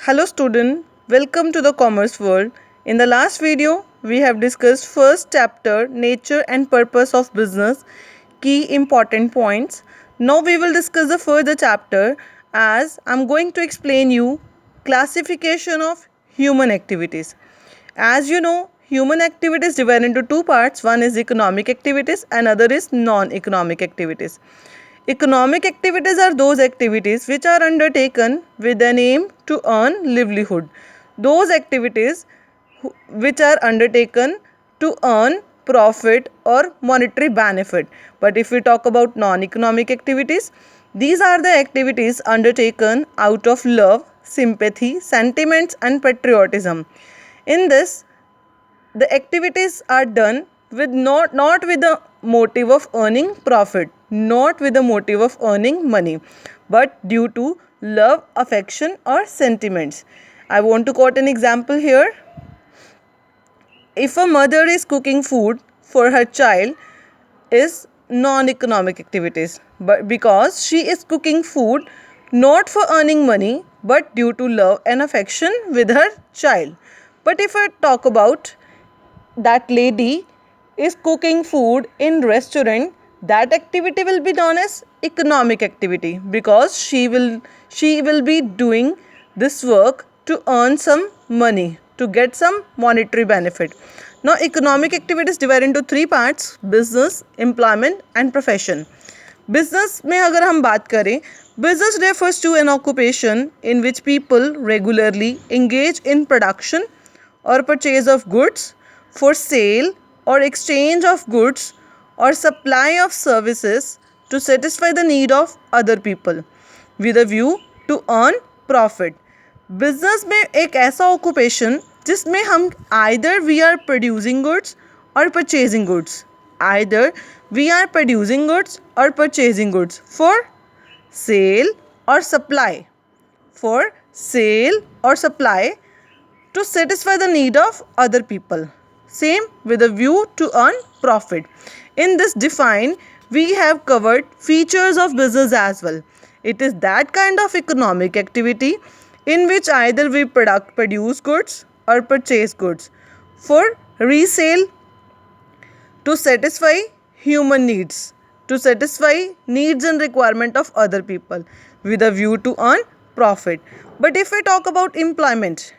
Hello student, welcome to the Commerce World. In the last video, we have discussed first chapter nature and purpose of business, key important points. Now we will discuss the further chapter as I'm going to explain you classification of human activities. As you know, human activities divide into two parts. One is economic activities and other is non-economic activities. Economic activities are those activities which are undertaken with an aim to earn livelihood. Those activities which are undertaken to earn profit or monetary benefit. But if we talk about non-economic activities, these are the activities undertaken out of love, sympathy, sentiments and patriotism. In this, the activities are done with not with the motive of earning profit, not with the motive of earning money, but due to love, affection or sentiments. I want to quote an example here. If a mother is cooking food for her child is non-economic activities, but because she is cooking food not for earning money but due to love and affection with her child. But if I talk about that lady is cooking food in restaurant, that activity will be known as economic activity because she will be doing this work to earn some money, to get some monetary benefit. Now economic activities divide into three parts: business, employment and profession. Business में अगर हम बात करें, business refers to an occupation in which people regularly engage in production or purchase of goods, for sale or exchange of goods or supply of services to satisfy the need of other people with a view to earn profit. Business में एक ऐसा occupation जिसमें हम either we are producing goods और purchasing goods, either we are producing goods or purchasing goods for sale or supply, for sale or supply to satisfy the need of other people, same with a view to earn profit. In this define, we have covered features of business as well. It is that kind of economic activity in which either we produce goods or purchase goods for resale to satisfy human needs, to satisfy needs and requirement of other people with a view to earn profit. But if we talk about employment,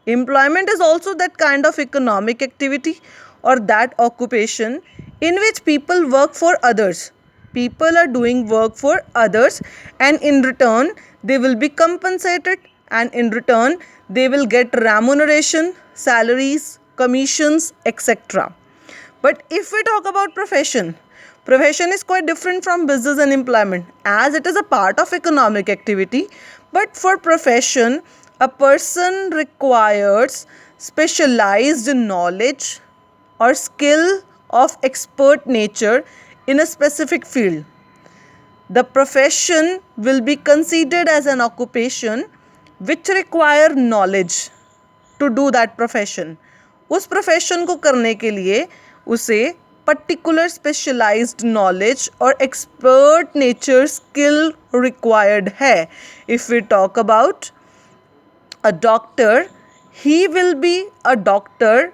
employment is also that kind of economic activity or that occupation in which people work for others. People are doing work for others and in return they will be compensated, and in return they will get remuneration, salaries, commissions, etc. But if we talk about profession, profession is quite different from business and employment as it is a part of economic activity. But for profession, a person requires specialized knowledge or skill of expert nature in a specific field. The profession will be considered as an occupation which require knowledge to do that profession. उस profession को करने के लिए उसे particular specialised knowledge और expert nature skill required है. If we talk about a doctor, he will be a doctor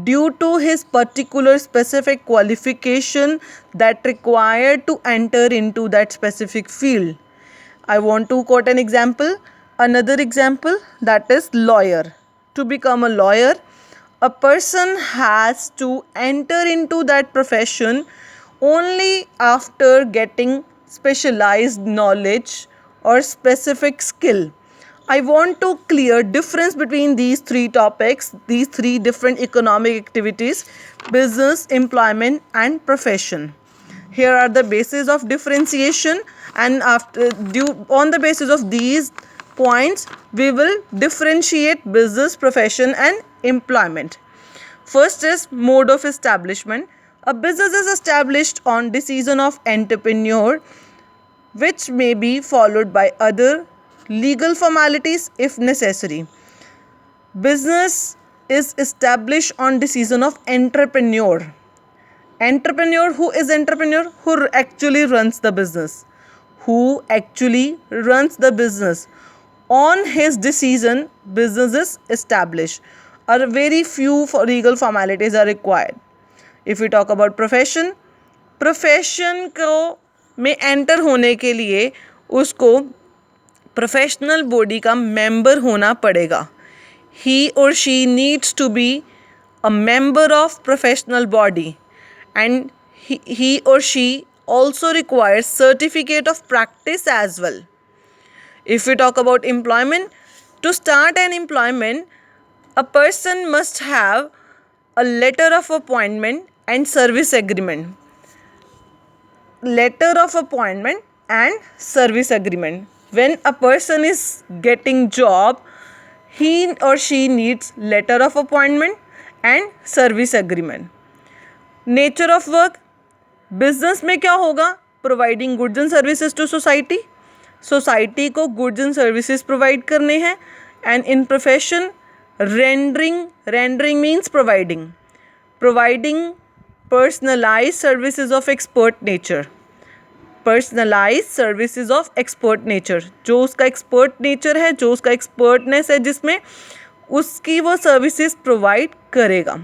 due to his particular specific qualification that required to enter into that specific field. I want to quote an example. Another example, that is lawyer. To become a lawyer, a person has to enter into that profession only after getting specialized knowledge or specific skill. I want to clear difference between these three topics, these three different economic activities: business, employment and profession. Here are the bases of differentiation, and on the basis of these points we will differentiate business, profession and employment. First is mode of establishment. A business is established on decision of entrepreneur, which may be followed by other legal formalities if necessary. Business is established on decision of entrepreneur. Entrepreneur, who is entrepreneur? Who actually runs the business. Who actually runs the business. On his decision, business is established. A very few legal formalities are required. If we talk about profession, profession को में enter होने के लिए उसको professional body का member होना पड़ेगा. He और she needs to be a member of professional body and he or she also requires certificate of practice as well. If we talk about employment, to start an employment, a person must have a letter of appointment and service agreement. Letter of appointment and service agreement. When a person is getting job, he or she needs letter of appointment and service agreement. Nature of work, business में क्या होगा? Providing goods and services to society. Society को goods and services provide करने हैं. And in profession, rendering means providing personalise services of expert nature. जो उसका expert nature है, जो उसका एक्सपर्टनेस है, जिसमें उसकी वो सर्विसेज प्रोवाइड करेगा.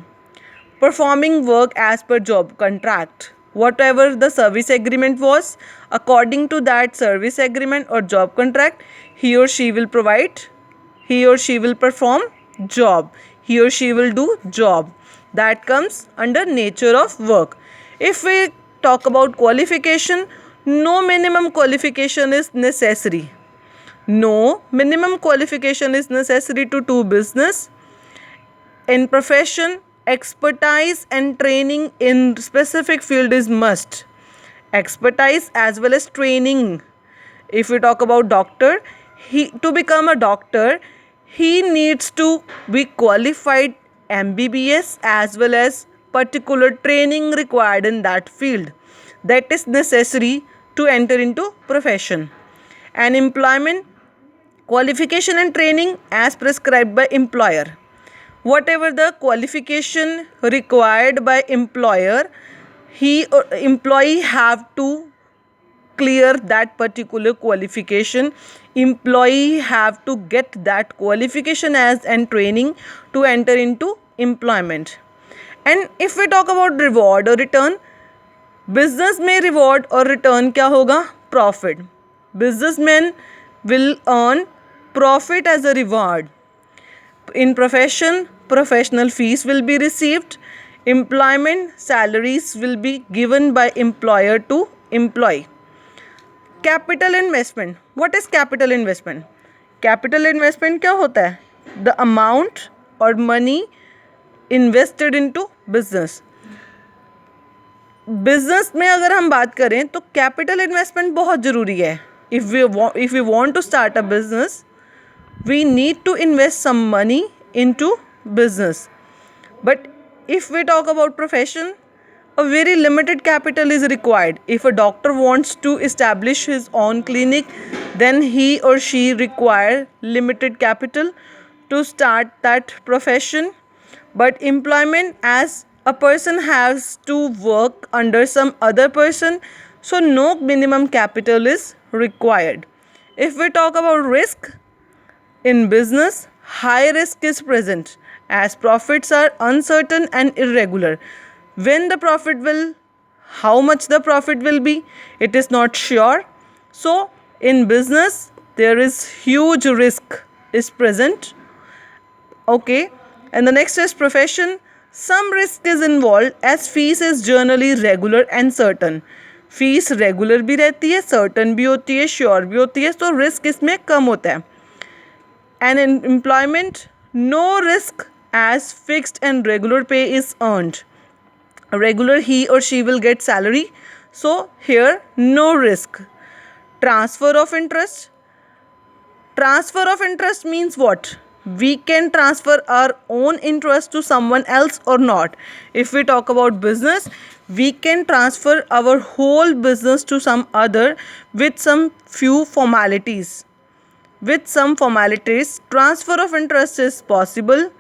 Performing work as per job contract. Whatever the service agreement was, according to that service agreement or job contract, he or she will perform job. He or she will do job. That comes under nature of work. If we talk about qualification, no minimum qualification is necessary. No minimum qualification is necessary to do business. In profession, expertise and training in specific field is must. Expertise as well as training. If we talk about doctor, to become a doctor, he needs to be qualified MBBS as well as particular training required in that field. That is necessary to enter into profession. And employment, qualification and training as prescribed by employer. Whatever the qualification required by employer, employee have to clear that particular qualification. Employee have to get that qualification as and training to enter into employment. And if we talk about reward or return, business में reward और return क्या होगा? Profit. Businessman will earn profit as a reward. In profession, professional fees will be received. Employment, salaries will be given by employer to employee. Capital investment. What is capital investment? Capital investment क्या होता है? The amount or money invested into business. Business में अगर हम बात करें तो capital investment बहुत ज़रूरी है. If we want to start a business, we need to invest some money into business. But if we talk about profession, a very limited capital is required. If a doctor wants to establish his own clinic, then he or she require limited capital to start that profession. But employment, as a person has to work under some other person, so no minimum capital is required. If we talk about risk, in business, high risk is present as profits are uncertain and irregular. How much the profit will be, it is not sure. So in business, there is huge risk is present. Okay, and the next is profession. Some risk is involved as fees is generally regular and certain. Fees regular भी रहती है, certain भी होती है, sure भी होती है, तो रिस्क इसमें कम होता है. And in employment, no risk as fixed and regular pay is earned. Regular he or she will get salary. So here no risk. Transfer of interest. Transfer of interest means what? We can transfer our own interest to someone else or not. If we talk about business, we can transfer our whole business to some other with some few formalities. Transfer of interest is possible.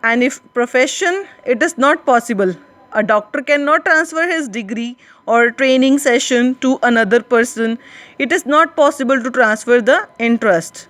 And if profession, it is not possible. A doctor cannot transfer his degree or training session to another person. It is not possible to transfer the interest.